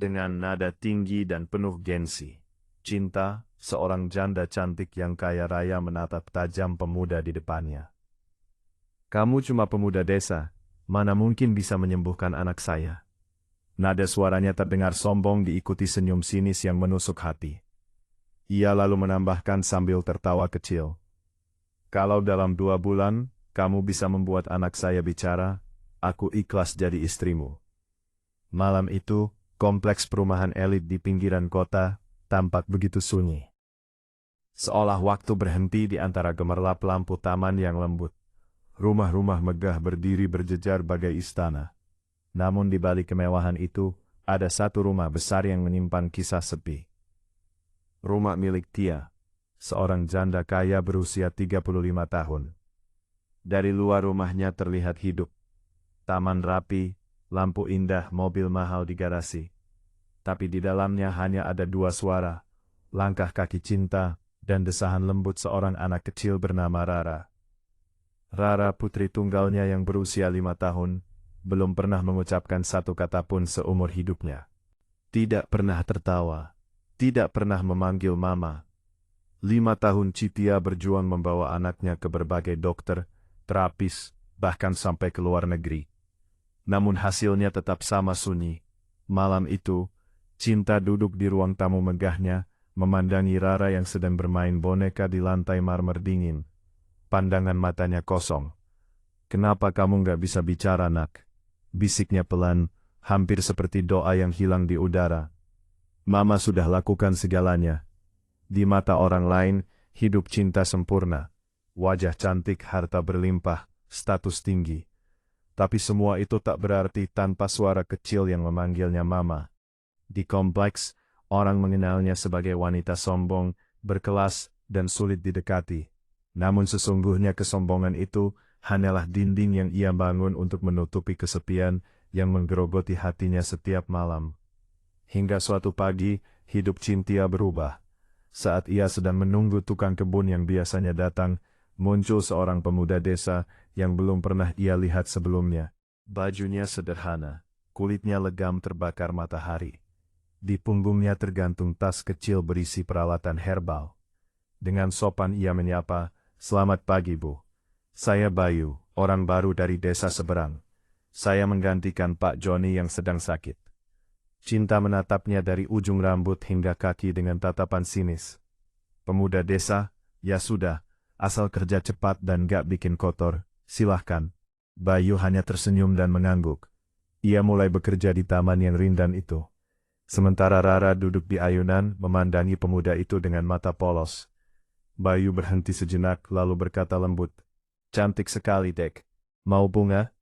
Dengan nada tinggi dan penuh gengsi, Cinta, seorang janda cantik yang kaya raya menatap tajam pemuda di depannya. Kamu cuma pemuda desa, mana mungkin bisa menyembuhkan anak saya? Nada suaranya terdengar sombong diikuti senyum sinis yang menusuk hati. Ia lalu menambahkan sambil tertawa kecil. Kalau dalam 2 bulan, kamu bisa membuat anak saya bicara, aku ikhlas jadi istrimu. Malam itu, kompleks perumahan elit di pinggiran kota tampak begitu sunyi. Seolah waktu berhenti di antara gemerlap lampu taman yang lembut. Rumah-rumah megah berdiri berjejar bagai istana. Namun di balik kemewahan itu, ada satu rumah besar yang menyimpan kisah sepi. Rumah milik Tia, seorang janda kaya berusia 35 tahun. Dari luar rumahnya terlihat hidup. Taman rapi, lampu indah, mobil mahal di garasi. Tapi di dalamnya hanya ada 2 suara, langkah kaki cinta, dan desahan lembut seorang anak kecil bernama Rara. Rara, putri tunggalnya yang berusia 5 tahun, belum pernah mengucapkan satu kata pun seumur hidupnya. Tidak pernah tertawa, tidak pernah memanggil mama. 5 tahun Citia berjuang membawa anaknya ke berbagai dokter, terapis, bahkan sampai ke luar negeri. Namun hasilnya tetap sama sunyi. Malam itu, Cinta duduk di ruang tamu megahnya, memandangi Rara yang sedang bermain boneka di lantai marmer dingin. Pandangan matanya kosong. Kenapa kamu nggak bisa bicara, nak? Bisiknya pelan, hampir seperti doa yang hilang di udara. Mama sudah lakukan segalanya. Di mata orang lain, hidup Cinta sempurna. Wajah cantik, harta berlimpah, status tinggi. Tapi semua itu tak berarti tanpa suara kecil yang memanggilnya mama. Di kompleks, orang mengenalnya sebagai wanita sombong, berkelas, dan sulit didekati. Namun sesungguhnya kesombongan itu hanyalah dinding yang ia bangun untuk menutupi kesepian yang menggerogoti hatinya setiap malam. Hingga suatu pagi, hidup Cintia berubah. Saat ia sedang menunggu tukang kebun yang biasanya datang, muncul seorang pemuda desa yang belum pernah ia lihat sebelumnya. Bajunya sederhana, kulitnya legam terbakar matahari. Di punggungnya tergantung tas kecil berisi peralatan herbal. Dengan sopan ia menyapa, "Selamat pagi, Bu. Saya Bayu, orang baru dari desa seberang. Saya menggantikan Pak Joni yang sedang sakit." Cinta menatapnya dari ujung rambut hingga kaki dengan tatapan sinis. "Pemuda desa, ya sudah, asal kerja cepat dan gak bikin kotor, silahkan." Bayu hanya tersenyum dan mengangguk. Ia mulai bekerja di taman yang rindang itu. Sementara Rara duduk di ayunan memandangi pemuda itu dengan mata polos. Bayu berhenti sejenak lalu berkata lembut, "Cantik sekali, Dek. Mau bunga?"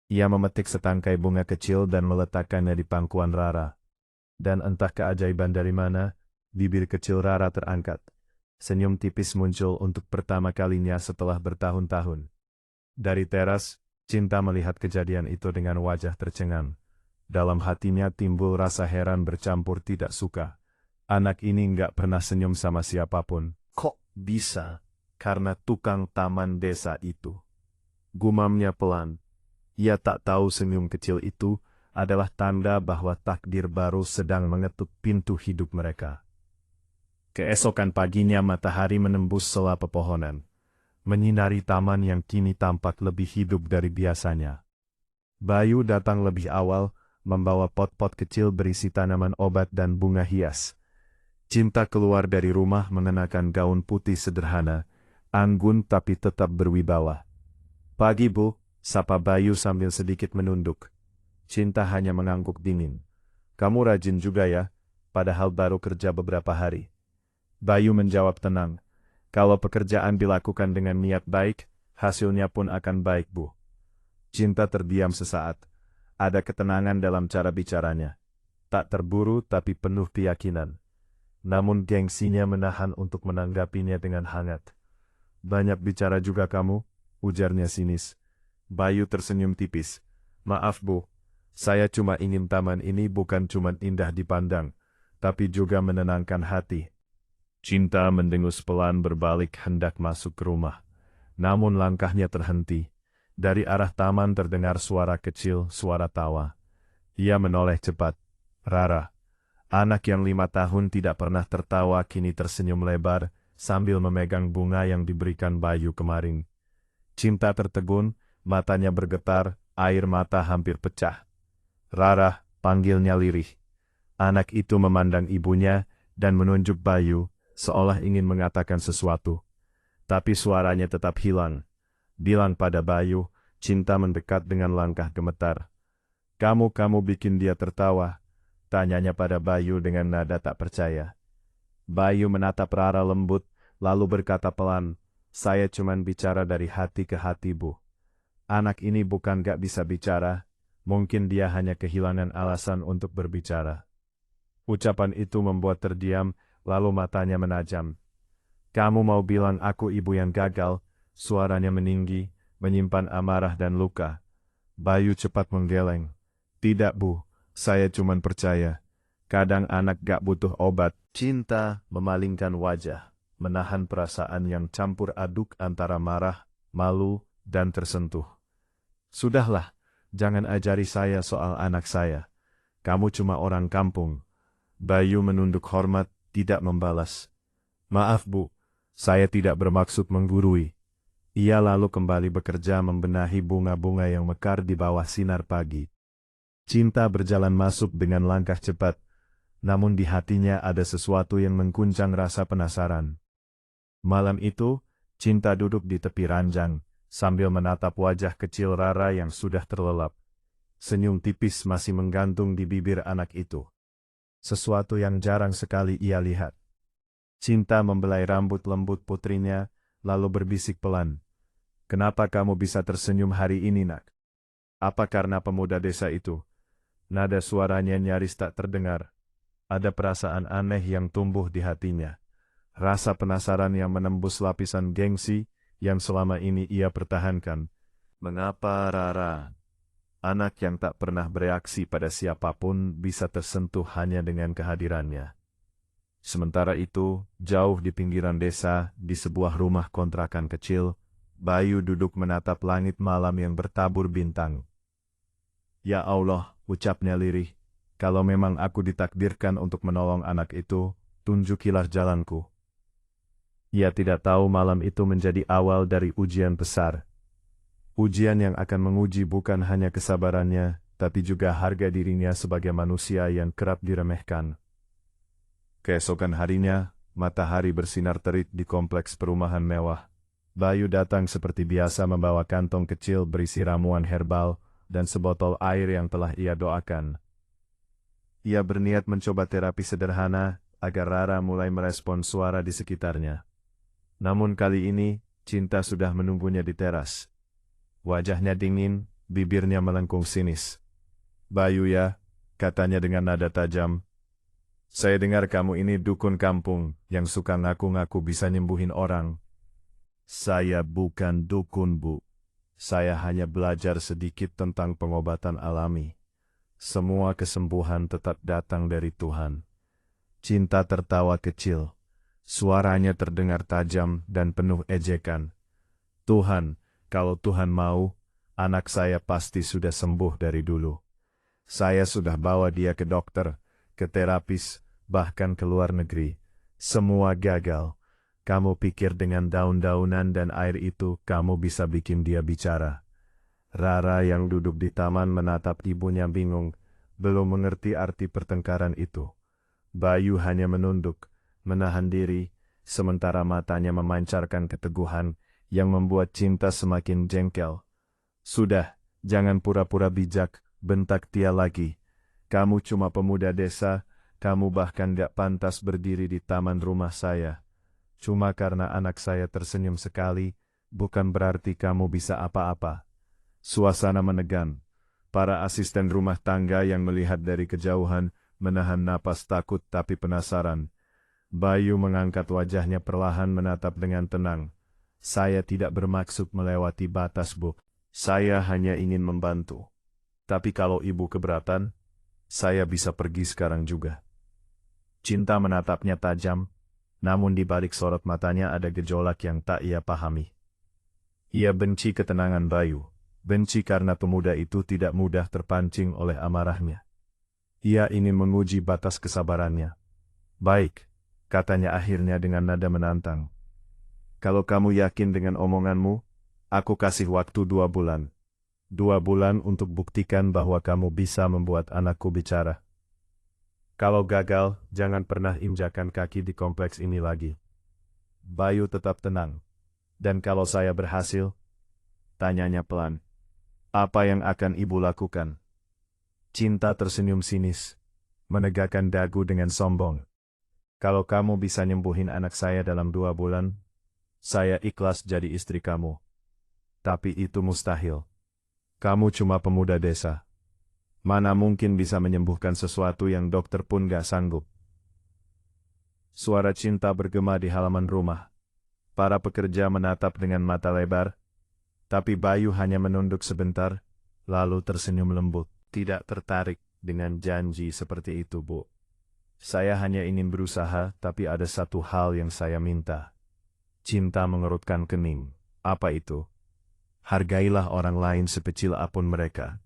Ia memetik setangkai bunga kecil dan meletakkannya di pangkuan Rara. Dan entah keajaiban dari mana, bibir kecil Rara terangkat. Senyum tipis muncul untuk pertama kalinya setelah bertahun-tahun. Dari teras, Cinta melihat kejadian itu dengan wajah tercengang. Dalam hatinya timbul rasa heran bercampur tidak suka. Anak ini nggak pernah senyum sama siapapun. Kok bisa? Karena tukang taman desa itu. Gumamnya pelan. Ia tak tahu senyum kecil itu adalah tanda bahwa takdir baru sedang mengetuk pintu hidup mereka. Keesokan paginya matahari menembus sela pepohonan, menyinari taman yang kini tampak lebih hidup dari biasanya. Bayu datang lebih awal, membawa pot-pot kecil berisi tanaman obat dan bunga hias. Cinta keluar dari rumah mengenakan gaun putih sederhana, anggun tapi tetap berwibawa. "Pagi, Bu," sapa Bayu sambil sedikit menunduk. Cinta hanya mengangguk dingin. "Kamu rajin juga ya, padahal baru kerja beberapa hari." Bayu menjawab tenang, "Kalau pekerjaan dilakukan dengan niat baik, hasilnya pun akan baik, Bu." Cinta terdiam sesaat. Ada ketenangan dalam cara bicaranya. Tak terburu tapi penuh keyakinan. Namun gengsinya menahan untuk menanggapinya dengan hangat. "Banyak bicara juga kamu," ujarnya sinis. Bayu tersenyum tipis. "Maaf, Bu. Saya cuma ingin taman ini bukan cuma indah dipandang, tapi juga menenangkan hati." Cinta mendengus pelan berbalik hendak masuk ke rumah. Namun langkahnya terhenti. Dari arah taman terdengar suara kecil, suara tawa. Ia menoleh cepat. "Rara, Anak yang 5 tahun tidak pernah tertawa kini tersenyum lebar sambil memegang bunga yang diberikan Bayu kemarin. Cinta tertegun, matanya bergetar, air mata hampir pecah. "Rara," panggilnya lirih. Anak itu memandang ibunya dan menunjuk Bayu, seolah ingin mengatakan sesuatu. Tapi suaranya tetap hilang. Bilang pada Bayu, Cinta mendekat dengan langkah gemetar. Kamu bikin dia tertawa," tanyanya pada Bayu dengan nada tak percaya. Bayu menatap Rara lembut, lalu berkata pelan, "Saya cuman bicara dari hati ke hati, Bu. Anak ini bukan gak bisa bicara, mungkin dia hanya kehilangan alasan untuk berbicara." Ucapan itu membuat terdiam, lalu matanya menajam. "Kamu mau bilang aku ibu yang gagal?" Suaranya meninggi, menyimpan amarah dan luka. Bayu cepat menggeleng. "Tidak, Bu, saya cuman percaya. Kadang anak gak butuh obat." Cinta memalingkan wajah, menahan perasaan yang campur aduk antara marah, malu, dan tersentuh. "Sudahlah, jangan ajari saya soal anak saya. Kamu cuma orang kampung." Bayu menunduk hormat, tidak membalas. "Maaf, Bu, saya tidak bermaksud menggurui." Ia lalu kembali bekerja membenahi bunga-bunga yang mekar di bawah sinar pagi. Cinta berjalan masuk dengan langkah cepat, namun di hatinya ada sesuatu yang mengguncang rasa penasaran. Malam itu, Cinta duduk di tepi ranjang, sambil menatap wajah kecil Rara yang sudah terlelap. Senyum tipis masih menggantung di bibir anak itu. Sesuatu yang jarang sekali ia lihat. Cinta membelai rambut lembut putrinya, lalu berbisik pelan. "Kenapa kamu bisa tersenyum hari ini, Nak? Apa karena pemuda desa itu?" Nada suaranya nyaris tak terdengar. Ada perasaan aneh yang tumbuh di hatinya. Rasa penasaran yang menembus lapisan gengsi yang selama ini ia pertahankan. Mengapa Rara, anak yang tak pernah bereaksi pada siapapun, bisa tersentuh hanya dengan kehadirannya? Sementara itu, jauh di pinggiran desa, di sebuah rumah kontrakan kecil, Bayu duduk menatap langit malam yang bertabur bintang. "Ya Allah," ucapnya lirih, "kalau memang aku ditakdirkan untuk menolong anak itu, tunjukilah jalanku." Ia tidak tahu malam itu menjadi awal dari ujian besar. Ujian yang akan menguji bukan hanya kesabarannya, tapi juga harga dirinya sebagai manusia yang kerap diremehkan. Keesokan harinya, matahari bersinar terik di kompleks perumahan mewah. Bayu datang seperti biasa membawa kantong kecil berisi ramuan herbal dan sebotol air yang telah ia doakan. Ia berniat mencoba terapi sederhana agar Rara mulai merespon suara di sekitarnya. Namun kali ini, Cinta sudah menunggunya di teras. Wajahnya dingin, bibirnya melengkung sinis. "Bayu ya," katanya dengan nada tajam. "Saya dengar kamu ini dukun kampung yang suka ngaku-ngaku bisa nyembuhin orang." "Saya bukan dukun, Bu. Saya hanya belajar sedikit tentang pengobatan alami. Semua kesembuhan tetap datang dari Tuhan." Cinta tertawa kecil. Suaranya terdengar tajam dan penuh ejekan. "Tuhan, kalau Tuhan mau, anak saya pasti sudah sembuh dari dulu. Saya sudah bawa dia ke dokter, ke terapis, bahkan ke luar negeri. Semua gagal. Kamu pikir dengan daun-daunan dan air itu kamu bisa bikin dia bicara?" Rara yang duduk di taman menatap ibunya bingung, belum mengerti arti pertengkaran itu. Bayu hanya menunduk, menahan diri, sementara matanya memancarkan keteguhan yang membuat Cinta semakin jengkel. "Sudah, jangan pura-pura bijak," bentak dia lagi. "Kamu cuma pemuda desa, kamu bahkan gak pantas berdiri di taman rumah saya. Cuma karena anak saya tersenyum sekali, bukan berarti kamu bisa apa-apa." Suasana menegang. Para asisten rumah tangga yang melihat dari kejauhan menahan napas takut tapi penasaran. Bayu mengangkat wajahnya perlahan menatap dengan tenang. "Saya tidak bermaksud melewati batas, Bu. Saya hanya ingin membantu. Tapi kalau Ibu keberatan, saya bisa pergi sekarang juga." Cinta menatapnya tajam, namun di balik sorot matanya ada gejolak yang tak ia pahami. Ia benci ketenangan Bayu, benci karena pemuda itu tidak mudah terpancing oleh amarahnya. Ia ingin menguji batas kesabarannya. Baik, katanya akhirnya dengan nada menantang. Kalau kamu yakin dengan omonganmu, aku kasih waktu 2 bulan. 2 bulan untuk buktikan bahwa kamu bisa membuat anakku bicara. Kalau gagal, jangan pernah injakan kaki di kompleks ini lagi. Bayu tetap tenang. Dan kalau saya berhasil? Tanyanya pelan. Apa yang akan ibu lakukan? Cinta tersenyum sinis, menegakkan dagu dengan sombong. Kalau kamu bisa nyembuhin anak saya dalam 2 bulan, saya ikhlas jadi istri kamu. Tapi itu mustahil. Kamu cuma pemuda desa. Mana mungkin bisa menyembuhkan sesuatu yang dokter pun gak sanggup. Suara Cinta bergema di halaman rumah. Para pekerja menatap dengan mata lebar, tapi Bayu hanya menunduk sebentar, lalu tersenyum lembut. Tidak tertarik dengan janji seperti itu, Bu. Saya hanya ingin berusaha, tapi ada satu hal yang saya minta. Cinta mengerutkan kening. Apa itu? Hargailah orang lain sekecil apapun mereka.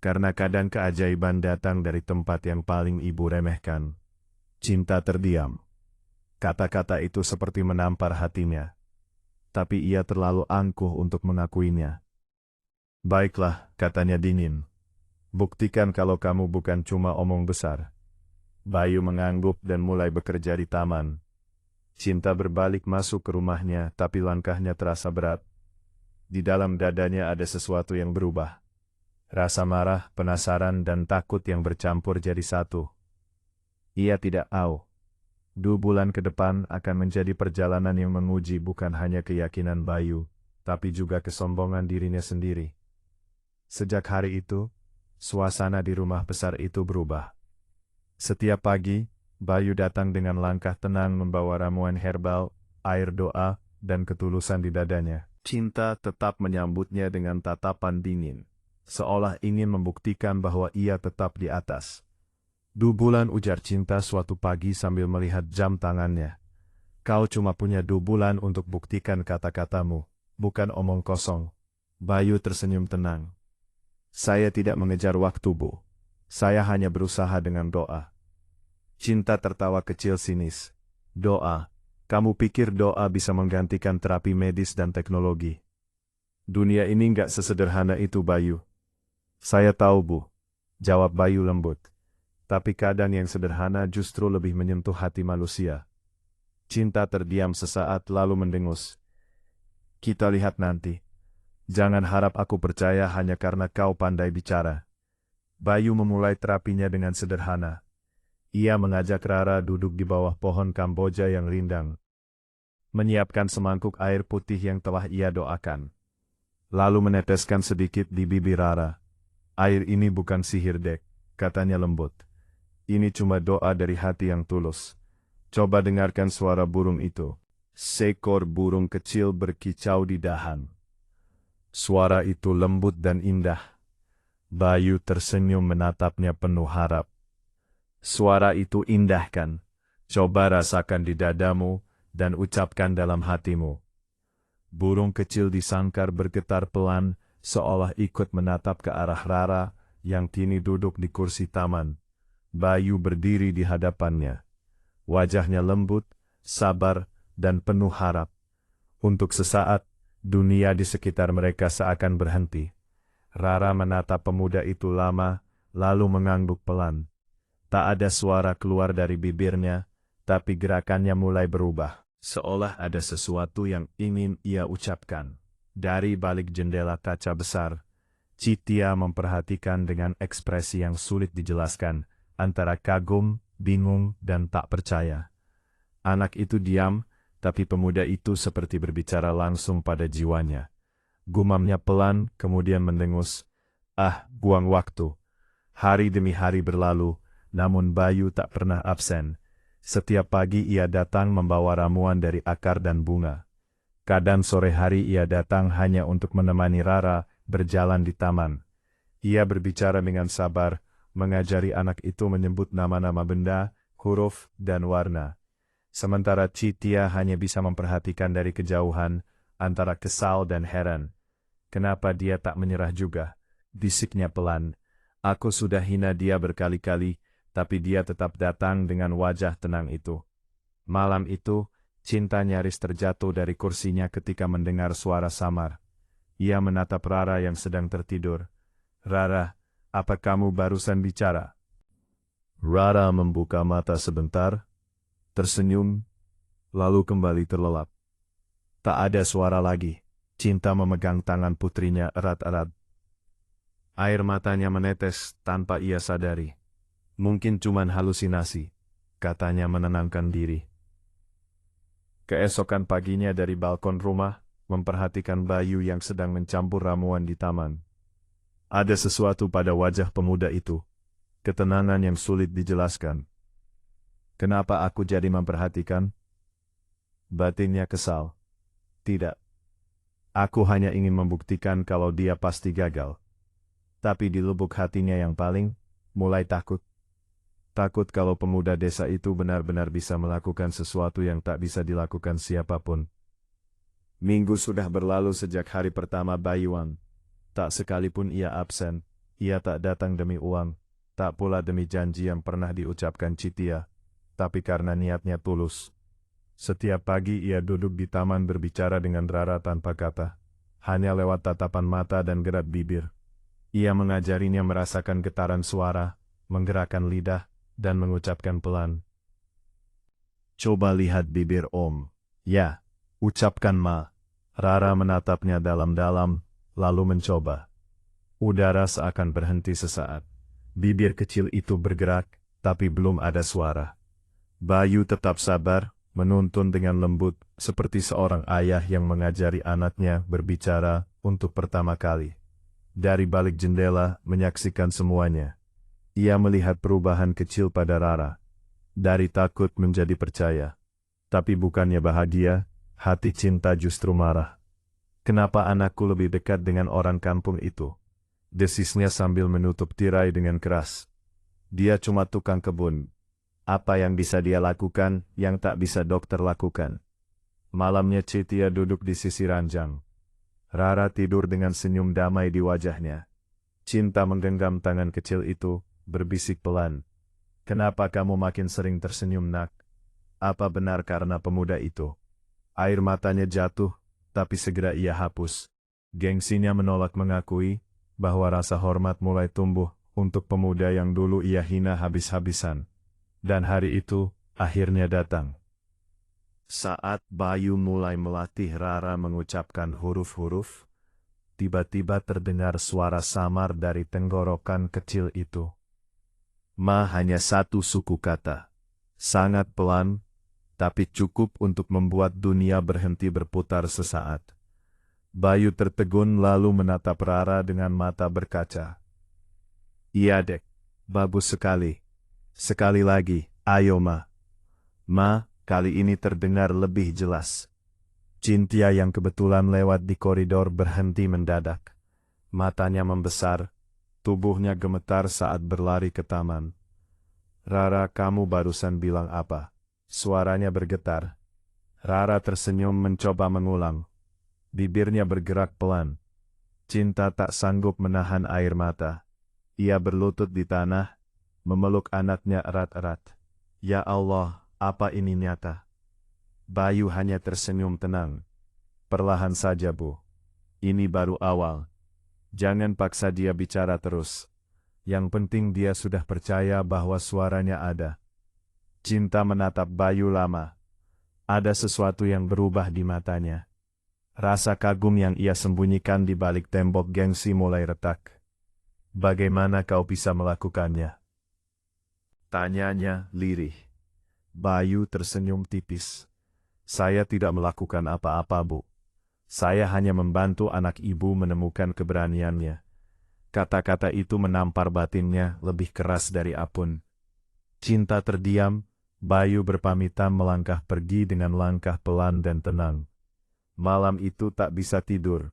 Karena kadang keajaiban datang dari tempat yang paling ibu remehkan. Cinta terdiam. Kata-kata itu seperti menampar hatinya. Tapi ia terlalu angkuh untuk mengakuinya. Baiklah, katanya dingin. Buktikan kalau kamu bukan cuma omong besar. Bayu mengangguk dan mulai bekerja di taman. Cinta berbalik masuk ke rumahnya, tapi langkahnya terasa berat. Di dalam dadanya ada sesuatu yang berubah. Rasa marah, penasaran, dan takut yang bercampur jadi satu. Ia tidak tahu. 2 bulan ke depan akan menjadi perjalanan yang menguji bukan hanya keyakinan Bayu, tapi juga kesombongan dirinya sendiri. Sejak hari itu, suasana di rumah besar itu berubah. Setiap pagi, Bayu datang dengan langkah tenang membawa ramuan herbal, air doa, dan ketulusan di dadanya. Cinta tetap menyambutnya dengan tatapan dingin, seolah ingin membuktikan bahwa ia tetap di atas. 2 bulan, ujar Cinta suatu pagi sambil melihat jam tangannya. Kau cuma punya 2 bulan untuk buktikan kata-katamu, bukan omong kosong. Bayu tersenyum tenang. Saya tidak mengejar waktu, Bu. Saya hanya berusaha dengan doa. Cinta tertawa kecil sinis. Doa? Kamu pikir doa bisa menggantikan terapi medis dan teknologi? Dunia ini nggak sesederhana itu, Bayu. Saya tahu, Bu. Jawab Bayu lembut. Tapi kadang yang sederhana justru lebih menyentuh hati manusia. Cinta terdiam sesaat lalu mendengus. Kita lihat nanti. Jangan harap aku percaya hanya karena kau pandai bicara. Bayu memulai terapinya dengan sederhana. Ia mengajak Rara duduk di bawah pohon Kamboja yang rindang. Menyiapkan semangkuk air putih yang telah ia doakan. Lalu meneteskan sedikit di bibir Rara. Air ini bukan sihir, Dek, katanya lembut. Ini cuma doa dari hati yang tulus. Coba dengarkan suara burung itu. Seekor burung kecil berkicau di dahan. Suara itu lembut dan indah. Bayu tersenyum menatapnya penuh harap. Suara itu indah kan? Coba rasakan di dadamu dan ucapkan dalam hatimu. Burung kecil di sangkar bergetar pelan, seolah ikut menatap ke arah Rara yang kini duduk di kursi taman. Bayu berdiri di hadapannya. Wajahnya lembut, sabar, dan penuh harap. Untuk sesaat, dunia di sekitar mereka seakan berhenti. Rara menatap pemuda itu lama, lalu mengangguk pelan. Tak ada suara keluar dari bibirnya, tapi gerakannya mulai berubah. Seolah ada sesuatu yang ingin ia ucapkan. Dari balik jendela kaca besar, Citia memperhatikan dengan ekspresi yang sulit dijelaskan, antara kagum, bingung, dan tak percaya. Anak itu diam, tapi pemuda itu seperti berbicara langsung pada jiwanya. Gumamnya pelan, kemudian mendengus. Buang waktu. Hari demi hari berlalu, namun Bayu tak pernah absen. Setiap pagi ia datang membawa ramuan dari akar dan bunga. Kadang sore hari ia datang hanya untuk menemani Rara berjalan di taman. Ia berbicara dengan sabar, mengajari anak itu menyebut nama-nama benda, huruf, dan warna. Sementara Citia hanya bisa memperhatikan dari kejauhan, antara kesal dan heran. Kenapa dia tak menyerah juga? Bisiknya pelan. Aku sudah hina dia berkali-kali, tapi dia tetap datang dengan wajah tenang itu. Malam itu, Cinta nyaris terjatuh dari kursinya ketika mendengar suara samar. Ia menatap Rara yang sedang tertidur. "Rara, apa kamu barusan bicara?" Rara membuka mata sebentar, tersenyum, lalu kembali terlelap. Tak ada suara lagi. Cinta memegang tangan putrinya erat-erat. Air matanya menetes tanpa ia sadari. "Mungkin cuman halusinasi," katanya menenangkan diri. Keesokan paginya dari balkon rumah, memperhatikan Bayu yang sedang mencampur ramuan di taman. Ada sesuatu pada wajah pemuda itu. Ketenangan yang sulit dijelaskan. "Kenapa aku jadi memperhatikan?" Batinnya kesal. "Tidak. Aku hanya ingin membuktikan kalau dia pasti gagal." Tapi di lubuk hatinya yang paling, mulai takut. Takut kalau pemuda desa itu benar-benar bisa melakukan sesuatu yang tak bisa dilakukan siapapun. Minggu sudah berlalu sejak hari pertama Bayuan. Tak sekalipun ia absen, ia tak datang demi uang, tak pula demi janji yang pernah diucapkan Citia, tapi karena niatnya tulus. Setiap pagi ia duduk di taman berbicara dengan Rara tanpa kata, hanya lewat tatapan mata dan gerak bibir. Ia mengajarinya merasakan getaran suara, menggerakkan lidah, dan mengucapkan pelan. "Coba lihat bibir Om." "Ya," ucapkan Ma. Rara menatapnya dalam-dalam, lalu mencoba. Udara seakan berhenti sesaat. Bibir kecil itu bergerak, tapi belum ada suara. Bayu tetap sabar, menuntun dengan lembut, seperti seorang ayah yang mengajari anaknya berbicara untuk pertama kali. Dari balik jendela, menyaksikan semuanya. Ia melihat perubahan kecil pada Rara. Dari takut menjadi percaya. Tapi bukannya bahagia, hati Cinta justru marah. "Kenapa anakku lebih dekat dengan orang kampung itu?" desisnya sambil menutup tirai dengan keras. "Dia cuma tukang kebun. Apa yang bisa dia lakukan yang tak bisa dokter lakukan?" Malamnya Citia duduk di sisi ranjang. Rara tidur dengan senyum damai di wajahnya. Cinta menggenggam tangan kecil itu, berbisik pelan. "Kenapa kamu makin sering tersenyum, Nak? Apa benar karena pemuda itu?" Air matanya jatuh, tapi segera ia hapus. Gengsinya menolak mengakui bahwa rasa hormat mulai tumbuh untuk pemuda yang dulu ia hina habis-habisan. Dan hari itu akhirnya datang. Saat Bayu mulai melatih Rara mengucapkan huruf-huruf, tiba-tiba terdengar suara samar dari tenggorokan kecil itu. Ma hanya satu suku kata. Sangat pelan, tapi cukup untuk membuat dunia berhenti berputar sesaat. Bayu tertegun lalu menatap Rara dengan mata berkaca. "Iya dek, bagus sekali. Sekali lagi, ayo Ma." "Ma," kali ini terdengar lebih jelas. Cintia yang kebetulan lewat di koridor berhenti mendadak. Matanya membesar, tubuhnya gemetar saat berlari ke taman. "Rara, kamu barusan bilang apa?" Suaranya bergetar. Rara tersenyum mencoba mengulang. Bibirnya bergerak pelan. Cinta tak sanggup menahan air mata. Ia berlutut di tanah, memeluk anaknya erat-erat. "Ya Allah, apa ini nyata?" Bayu hanya tersenyum tenang. "Perlahan saja, Bu. Ini baru awal. Jangan paksa dia bicara terus. Yang penting dia sudah percaya bahwa suaranya ada." Cinta menatap Bayu lama. Ada sesuatu yang berubah di matanya. Rasa kagum yang ia sembunyikan di balik tembok gengsi mulai retak. "Bagaimana kau bisa melakukannya?" tanyanya lirih. Bayu tersenyum tipis. "Saya tidak melakukan apa-apa, Bu. Saya hanya membantu anak ibu menemukan keberaniannya." Kata-kata itu menampar batinnya lebih keras dari apun. Cinta terdiam. Bayu berpamitan melangkah pergi dengan langkah pelan dan tenang. Malam itu tak bisa tidur.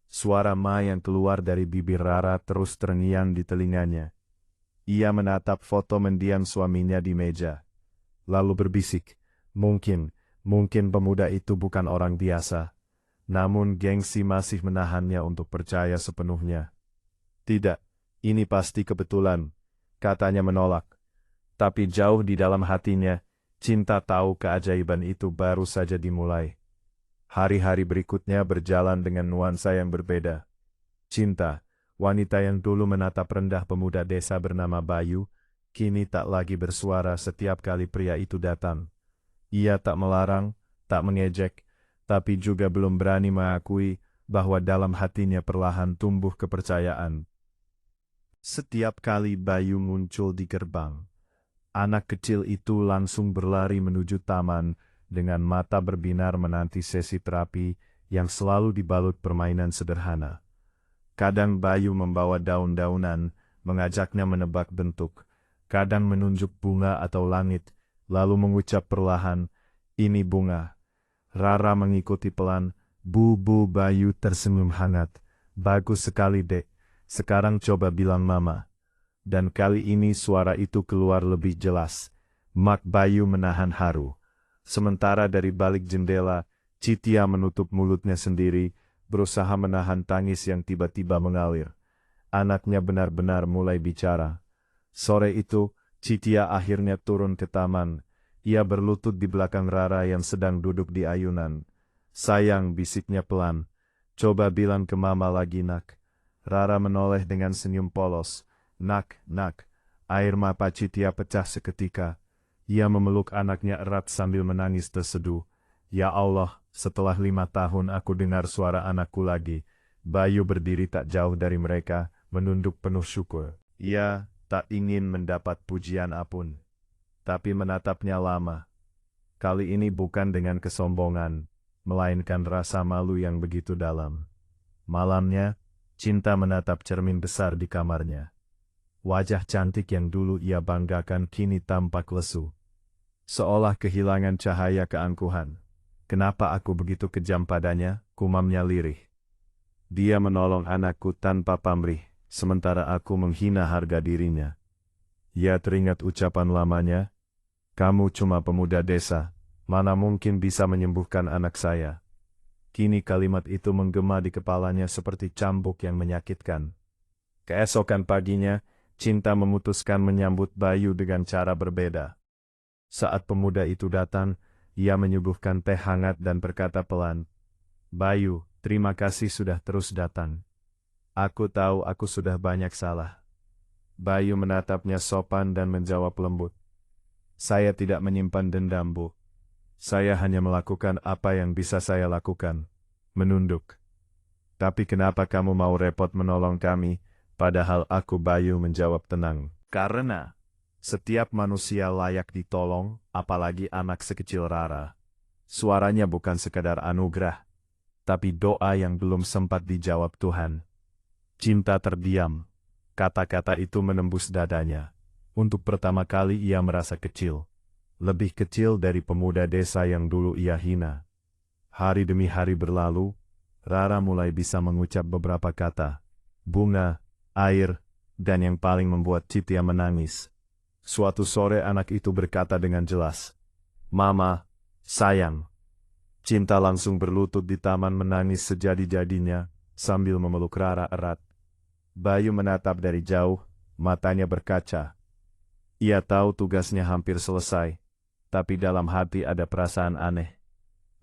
Suara Ma yang keluar dari bibir Rara terus terngiang di telinganya. Ia menatap foto mendiang suaminya di meja. Lalu berbisik, mungkin pemuda itu bukan orang biasa. Namun gengsi masih menahannya untuk percaya sepenuhnya. "Tidak, Ini pasti kebetulan, katanya menolak. Tapi jauh di dalam hatinya, Cinta tahu keajaiban itu baru saja dimulai. Hari-hari berikutnya berjalan dengan nuansa yang berbeda. Cinta, wanita yang dulu menatap rendah pemuda desa bernama Bayu, kini tak lagi bersuara setiap kali pria itu datang. Ia tak melarang, tak mengejek, tapi juga belum berani mengakui bahwa dalam hatinya perlahan tumbuh kepercayaan. Setiap kali Bayu muncul di gerbang, anak kecil itu langsung berlari menuju taman dengan mata berbinar menanti sesi terapi yang selalu dibalut permainan sederhana. Kadang Bayu membawa daun-daunan, mengajaknya menebak bentuk. Kadang menunjuk bunga atau langit, lalu mengucap perlahan, "Ini bunga." Rara mengikuti pelan, "Bu Bayu tersenyum hangat. "Bagus sekali, Dek. Sekarang coba bilang Mama." Dan kali ini suara itu keluar lebih jelas. Mak Bayu menahan haru. Sementara dari balik jendela, Citia menutup mulutnya sendiri, berusaha menahan tangis yang tiba-tiba mengalir. Anaknya benar-benar mulai bicara. Sore itu, Citia akhirnya turun ke taman. Ia berlutut di belakang Rara yang sedang duduk di ayunan. "Sayang," bisiknya pelan. "Coba bilang ke Mama lagi, Nak." Rara menoleh dengan senyum polos. "Nak." Air mata Citia pecah seketika. Ia memeluk anaknya erat sambil menangis terseduh. "Ya Allah, setelah 5 tahun aku dengar suara anakku lagi." Bayu berdiri tak jauh dari mereka, menunduk penuh syukur. Ia tak ingin mendapat pujian apun, tapi menatapnya lama. Kali ini bukan dengan kesombongan, melainkan rasa malu yang begitu dalam. Malamnya, Cinta menatap cermin besar di kamarnya. Wajah cantik yang dulu ia banggakan kini tampak lesu, seolah kehilangan cahaya keangkuhan. "Kenapa aku begitu kejam padanya?" gumamnya lirih. "Dia menolong anakku tanpa pamrih, sementara aku menghina harga dirinya." Ia teringat ucapan lamanya, "Kamu cuma pemuda desa, mana mungkin bisa menyembuhkan anak saya." Kini kalimat itu menggema di kepalanya seperti cambuk yang menyakitkan. Keesokan paginya, Cinta memutuskan menyambut Bayu dengan cara berbeda. Saat pemuda itu datang, ia menyuguhkan teh hangat dan berkata pelan, "Bayu, terima kasih sudah terus datang. Aku tahu aku sudah banyak salah." Bayu menatapnya sopan dan menjawab lembut, "Saya tidak menyimpan dendam, Bu. Saya hanya melakukan apa yang bisa saya lakukan, menunduk." "Tapi kenapa kamu mau repot menolong kami, padahal aku?" Bayu menjawab tenang. "Karena setiap manusia layak ditolong, apalagi anak sekecil Rara." Suaranya bukan sekadar anugerah, tapi doa yang belum sempat dijawab Tuhan. Cinta terdiam. Kata-kata itu menembus dadanya. Untuk pertama kali ia merasa kecil. Lebih kecil dari pemuda desa yang dulu ia hina. Hari demi hari berlalu, Rara mulai bisa mengucap beberapa kata. Bunga, air, dan yang paling membuat Citia menangis. Suatu sore anak itu berkata dengan jelas, "Mama, sayang." Cinta langsung berlutut di taman menangis sejadi-jadinya, sambil memeluk Rara erat. Bayu menatap dari jauh, matanya berkaca. Ia tahu tugasnya hampir selesai. Tapi dalam hati ada perasaan aneh.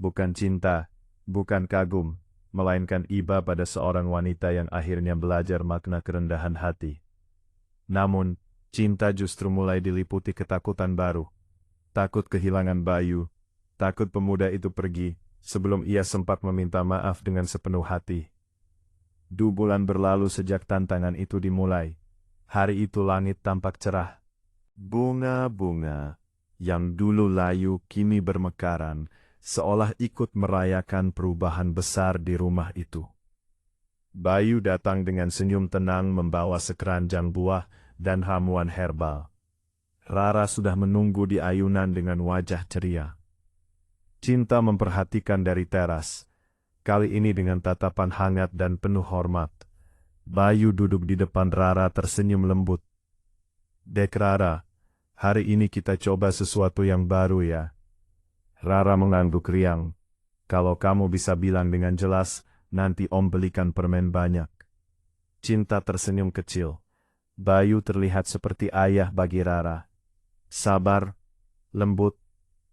Bukan cinta, bukan kagum, melainkan iba pada seorang wanita yang akhirnya belajar makna kerendahan hati. Namun, Cinta justru mulai diliputi ketakutan baru. Takut kehilangan Bayu, takut pemuda itu pergi, sebelum ia sempat meminta maaf dengan sepenuh hati. 2 bulan berlalu sejak tantangan itu dimulai. Hari itu langit tampak cerah. Bunga-bunga yang dulu layu kini bermekaran, seolah ikut merayakan perubahan besar di rumah itu. Bayu datang dengan senyum tenang membawa sekeranjang buah dan ramuan herbal. Rara sudah menunggu di ayunan dengan wajah ceria. Cinta memperhatikan dari teras, kali ini dengan tatapan hangat dan penuh hormat. Bayu duduk di depan Rara tersenyum lembut. "Dek Rara, hari ini kita coba sesuatu yang baru ya." Rara mengangguk riang. "Kalau kamu bisa bilang dengan jelas, nanti Om belikan permen banyak." Cinta tersenyum kecil. Bayu terlihat seperti ayah bagi Rara. Sabar, lembut,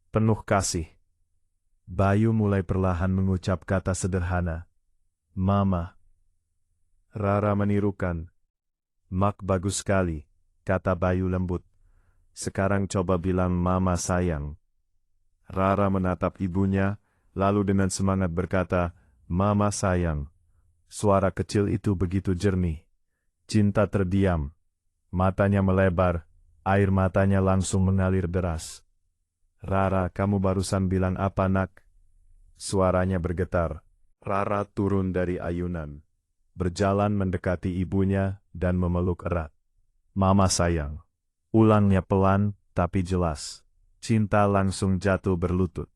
penuh kasih. Bayu mulai perlahan mengucap kata sederhana. Mama. Rara menirukan. Mak bagus sekali, kata Bayu lembut. Sekarang coba bilang mama sayang. Rara menatap ibunya, lalu dengan semangat berkata, Mama sayang. Suara kecil itu begitu jernih. Cinta terdiam. Matanya melebar, air matanya langsung mengalir deras. Rara, kamu barusan bilang apa nak? Suaranya bergetar. Rara turun dari ayunan. Berjalan mendekati ibunya dan memeluk erat. Mama sayang. Ulangnya pelan, tapi jelas. Cinta langsung jatuh berlutut.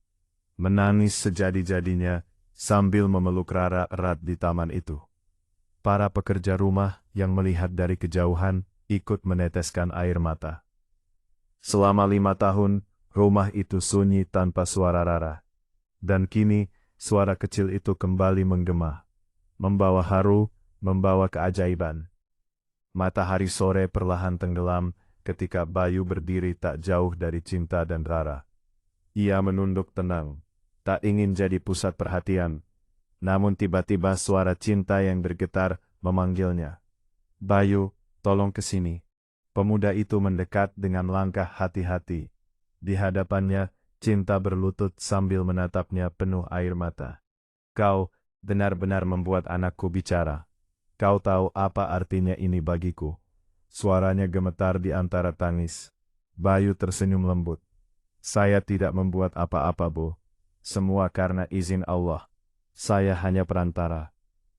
Menangis sejadi-jadinya sambil memeluk Rara erat di taman itu. Para pekerja rumah yang melihat dari kejauhan ikut meneteskan air mata. Selama 5 tahun, rumah itu sunyi tanpa suara Rara. Dan kini, suara kecil itu kembali menggema. Membawa haru, membawa keajaiban. Matahari sore perlahan tenggelam ketika Bayu berdiri tak jauh dari Cinta dan Rara. Ia menunduk tenang, tak ingin jadi pusat perhatian. Namun tiba-tiba suara Cinta yang bergetar memanggilnya. Bayu, tolong ke sini. Pemuda itu mendekat dengan langkah hati-hati. Di hadapannya, Cinta berlutut sambil menatapnya penuh air mata. Kau benar-benar membuat anakku bicara. Kau tahu apa artinya ini bagiku? Suaranya gemetar di antara tangis. Bayu tersenyum lembut. Saya tidak membuat apa-apa, Bu. Semua karena izin Allah. Saya hanya perantara.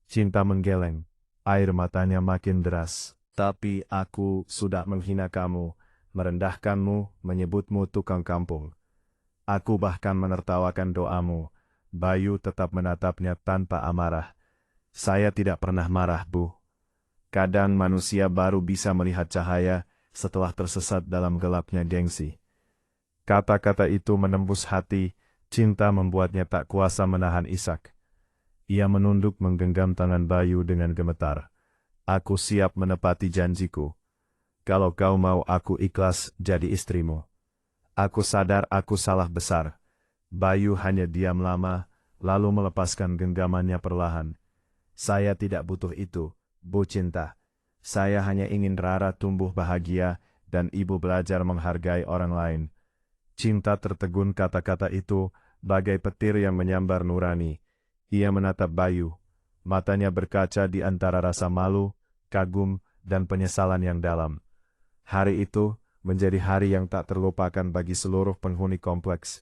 Cinta menggeleng. Air matanya makin deras. Tapi aku sudah menghina kamu, merendahkanmu, menyebutmu tukang kampung. Aku bahkan menertawakan doamu. Bayu tetap menatapnya tanpa amarah. Saya tidak pernah marah, Bu. Kadang manusia baru bisa melihat cahaya setelah tersesat dalam gelapnya gengsi. Kata-kata itu menembus hati, Cinta membuatnya tak kuasa menahan isak. Ia menunduk menggenggam tangan Bayu dengan gemetar. Aku siap menepati janjiku. Kalau kau mau aku ikhlas jadi istrimu. Aku sadar aku salah besar. Bayu hanya diam lama, lalu melepaskan genggamannya perlahan. Saya tidak butuh itu, Bu Cinta. Saya hanya ingin Rara tumbuh bahagia dan ibu belajar menghargai orang lain. Cinta tertegun kata-kata itu, bagai petir yang menyambar nurani. Ia menatap Bayu. Matanya berkaca di antara rasa malu, kagum, dan penyesalan yang dalam. Hari itu menjadi hari yang tak terlupakan bagi seluruh penghuni kompleks.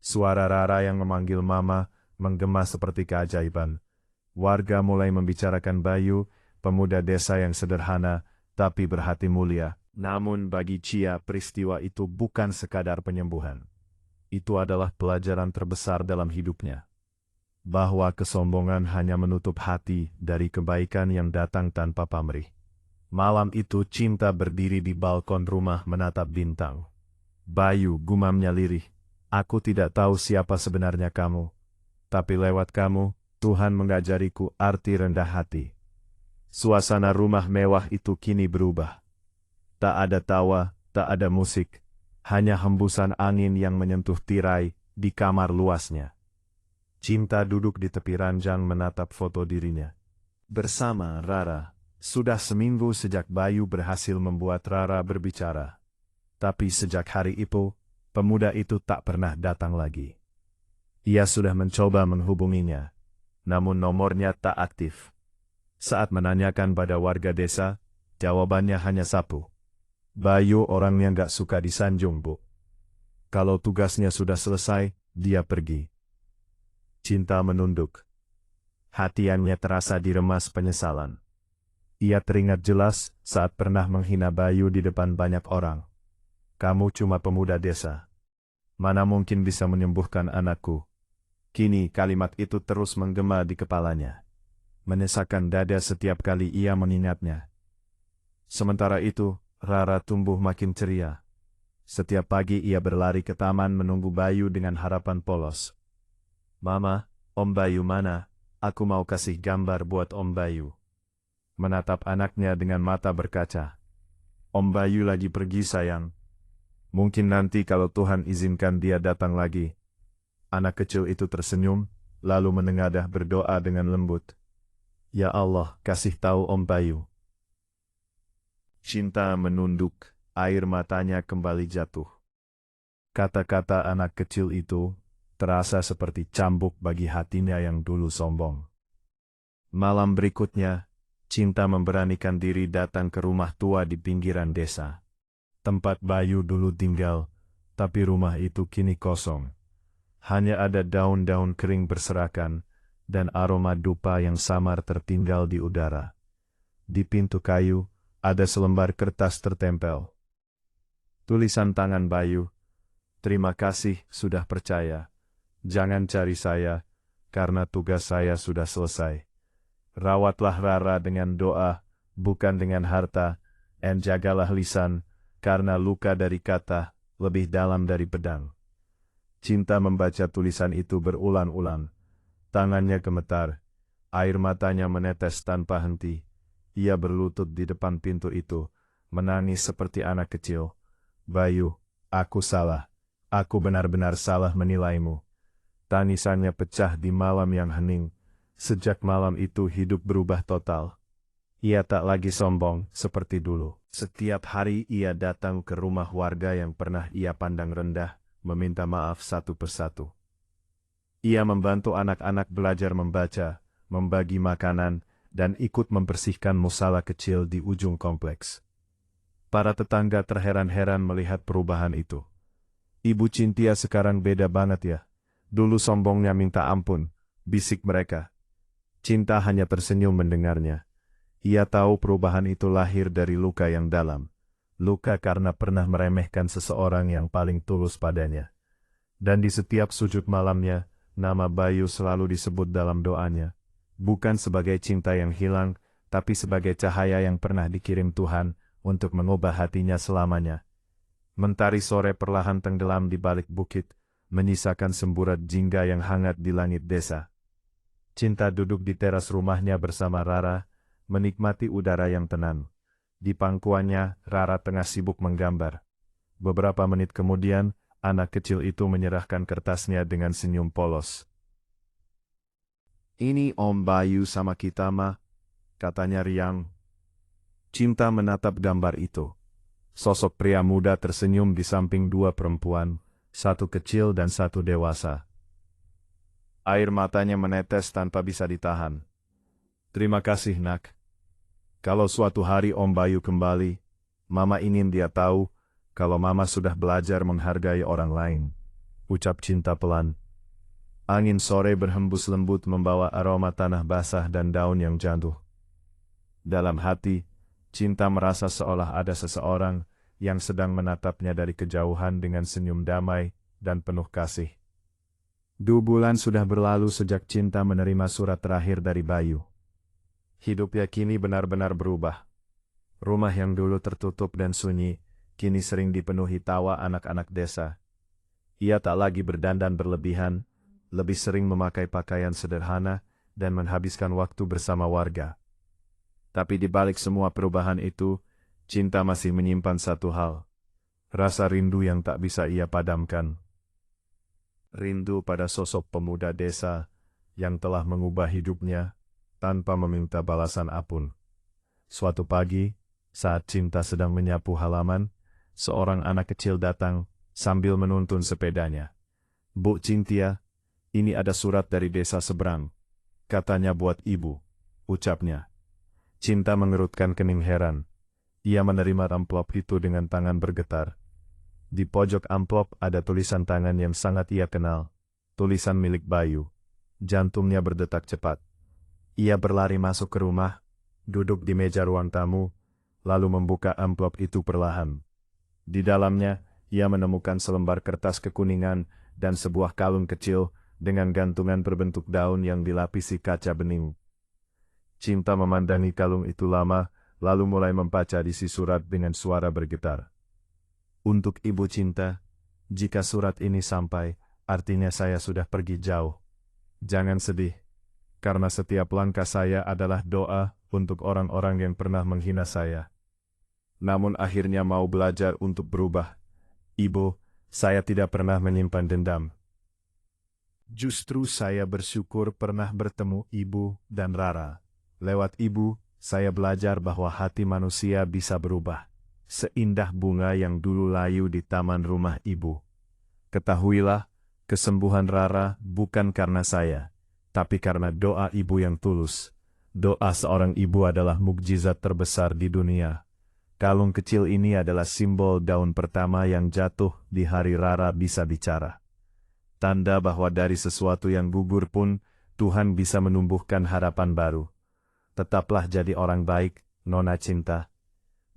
Suara Rara yang memanggil Mama menggema seperti keajaiban. Warga mulai membicarakan Bayu, pemuda desa yang sederhana, tapi berhati mulia. Namun bagi Cia, peristiwa itu bukan sekadar penyembuhan. Itu adalah pelajaran terbesar dalam hidupnya. Bahwa kesombongan hanya menutup hati dari kebaikan yang datang tanpa pamrih. Malam itu Cinta berdiri di balkon rumah menatap bintang. Bayu, gumamnya lirih. Aku tidak tahu siapa sebenarnya kamu. Tapi lewat kamu, Tuhan mengajariku arti rendah hati. Suasana rumah mewah itu kini berubah. Tak ada tawa, tak ada musik. Hanya hembusan angin yang menyentuh tirai di kamar luasnya. Cinta duduk di tepi ranjang menatap foto dirinya. Bersama Rara, sudah seminggu sejak Bayu berhasil membuat Rara berbicara. Tapi sejak hari itu, pemuda itu tak pernah datang lagi. Ia sudah mencoba menghubunginya, namun nomornya tak aktif. Saat menanyakan pada warga desa, jawabannya hanya sapu. Bayu orangnya gak suka disanjung, Bu. Kalau tugasnya sudah selesai, dia pergi. Cinta menunduk. Hatiannya terasa diremas penyesalan. Ia teringat jelas saat pernah menghina Bayu di depan banyak orang. Kamu cuma pemuda desa. Mana mungkin bisa menyembuhkan anakku? Kini kalimat itu terus menggema di kepalanya. Menyesakkan dada setiap kali ia mengingatnya. Sementara itu, Rara tumbuh makin ceria. Setiap pagi ia berlari ke taman menunggu Bayu dengan harapan polos. Mama, Om Bayu mana? Aku mau kasih gambar buat Om Bayu. Menatap anaknya dengan mata berkaca. Om Bayu lagi pergi sayang. Mungkin nanti kalau Tuhan izinkan dia datang lagi. Anak kecil itu tersenyum, lalu menengadah berdoa dengan lembut. Ya Allah, kasih tahu Om Bayu. Cinta menunduk, air matanya kembali jatuh. Kata-kata anak kecil itu terasa seperti cambuk bagi hatinya yang dulu sombong. Malam berikutnya, Cinta memberanikan diri datang ke rumah tua di pinggiran desa. Tempat Bayu dulu tinggal, tapi rumah itu kini kosong. Hanya ada daun-daun kering berserakan, dan aroma dupa yang samar tertinggal di udara. Di pintu kayu, ada selembar kertas tertempel. Tulisan tangan Bayu, "Terima kasih sudah percaya. Jangan cari saya, karena tugas saya sudah selesai. Rawatlah Rara dengan doa, bukan dengan harta, dan jagalah lisan, karena luka dari kata lebih dalam dari pedang." Cinta membaca tulisan itu berulang-ulang. Tangannya gemetar, air matanya menetes tanpa henti. Ia berlutut di depan pintu itu, menangis seperti anak kecil. "Bayu, aku salah. Aku benar-benar salah menilaimu." Tangisannya pecah di malam yang hening. Sejak malam itu hidup berubah total. Ia tak lagi sombong seperti dulu. Setiap hari ia datang ke rumah warga yang pernah ia pandang rendah, meminta maaf satu persatu. Ia membantu anak-anak belajar membaca, membagi makanan, dan ikut membersihkan musala kecil di ujung kompleks. Para tetangga terheran-heran melihat perubahan itu. "Ibu Cintia sekarang beda banget ya. Dulu sombongnya minta ampun," bisik mereka. Cinta hanya tersenyum mendengarnya. Ia tahu perubahan itu lahir dari luka yang dalam. Luka karena pernah meremehkan seseorang yang paling tulus padanya. Dan di setiap sujud malamnya, nama Bayu selalu disebut dalam doanya. Bukan sebagai cinta yang hilang, tapi sebagai cahaya yang pernah dikirim Tuhan untuk mengubah hatinya selamanya. Mentari sore perlahan tenggelam di balik bukit, menyisakan semburat jingga yang hangat di langit desa. Cinta duduk di teras rumahnya bersama Rara, menikmati udara yang tenang. Di pangkuannya, Rara tengah sibuk menggambar. Beberapa menit kemudian, anak kecil itu menyerahkan kertasnya dengan senyum polos. "Ini Om Bayu sama kita mah," katanya riang. Cinta menatap gambar itu. Sosok pria muda tersenyum di samping dua perempuan, satu kecil dan satu dewasa. Air matanya menetes tanpa bisa ditahan. "Terima kasih, Nak. Kalau suatu hari Om Bayu kembali, Mama ingin dia tahu kalau Mama sudah belajar menghargai orang lain," ucap Cinta pelan. Angin sore berhembus lembut membawa aroma tanah basah dan daun yang jatuh. Dalam hati, Cinta merasa seolah ada seseorang yang sedang menatapnya dari kejauhan dengan senyum damai dan penuh kasih. 2 bulan sudah berlalu sejak Cinta menerima surat terakhir dari Bayu. Hidupnya kini benar-benar berubah. Rumah yang dulu tertutup dan sunyi, kini sering dipenuhi tawa anak-anak desa. Ia tak lagi berdandan berlebihan, lebih sering memakai pakaian sederhana dan menghabiskan waktu bersama warga. Tapi di balik semua perubahan itu, Cinta masih menyimpan satu hal. Rasa rindu yang tak bisa ia padamkan. Rindu pada sosok pemuda desa yang telah mengubah hidupnya tanpa meminta balasan apapun. Suatu pagi, saat Cinta sedang menyapu halaman, seorang anak kecil datang sambil menuntun sepedanya. "Bu Cintia, ini ada surat dari desa seberang. Katanya buat ibu," ucapnya. Cinta mengerutkan kening heran. Ia menerima amplop itu dengan tangan bergetar. Di pojok amplop ada tulisan tangan yang sangat ia kenal. Tulisan milik Bayu. Jantungnya berdetak cepat. Ia berlari masuk ke rumah, duduk di meja ruang tamu, lalu membuka amplop itu perlahan. Di dalamnya, ia menemukan selembar kertas kekuningan dan sebuah kalung kecil dengan gantungan berbentuk daun yang dilapisi kaca bening. Cinta memandangi kalung itu lama, lalu mulai membaca isi surat dengan suara bergetar. "Untuk Ibu Cinta, jika surat ini sampai, artinya saya sudah pergi jauh. Jangan sedih, karena setiap langkah saya adalah doa untuk orang-orang yang pernah menghina saya. namun akhirnya mau belajar untuk berubah. Ibu, saya tidak pernah menyimpan dendam. Justru saya bersyukur pernah bertemu Ibu dan Rara. Lewat Ibu, saya belajar bahwa hati manusia bisa berubah. Seindah bunga yang dulu layu di taman rumah Ibu. Ketahuilah, kesembuhan Rara bukan karena saya, tapi karena doa Ibu yang tulus. Doa seorang ibu adalah mukjizat terbesar di dunia. Kalung kecil ini adalah simbol daun pertama yang jatuh di hari Rara bisa bicara. Tanda bahwa dari sesuatu yang gugur pun, Tuhan bisa menumbuhkan harapan baru. Tetaplah jadi orang baik, Nona Cinta.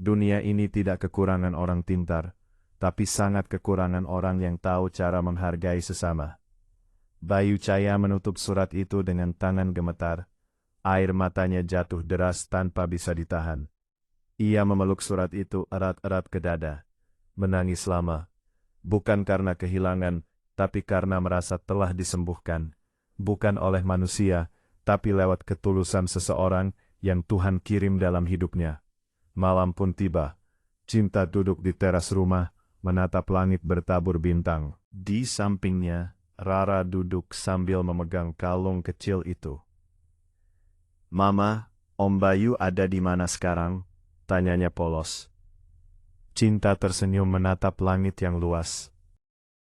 Dunia ini tidak kekurangan orang pintar, tapi sangat kekurangan orang yang tahu cara menghargai sesama. Bayu Caya menutup surat itu dengan tangan gemetar. Air matanya jatuh deras tanpa bisa ditahan. Ia memeluk surat itu erat-erat ke dada. Menangis lama. Bukan karena kehilangan, tapi karena merasa telah disembuhkan. Bukan oleh manusia, tapi lewat ketulusan seseorang yang Tuhan kirim dalam hidupnya. Malam pun tiba. Cinta duduk di teras rumah, menatap langit bertabur bintang. Di sampingnya, Rara duduk sambil memegang kalung kecil itu. "Mama, Om Bayu ada di mana sekarang?" tanyanya polos. Cinta tersenyum menatap langit yang luas.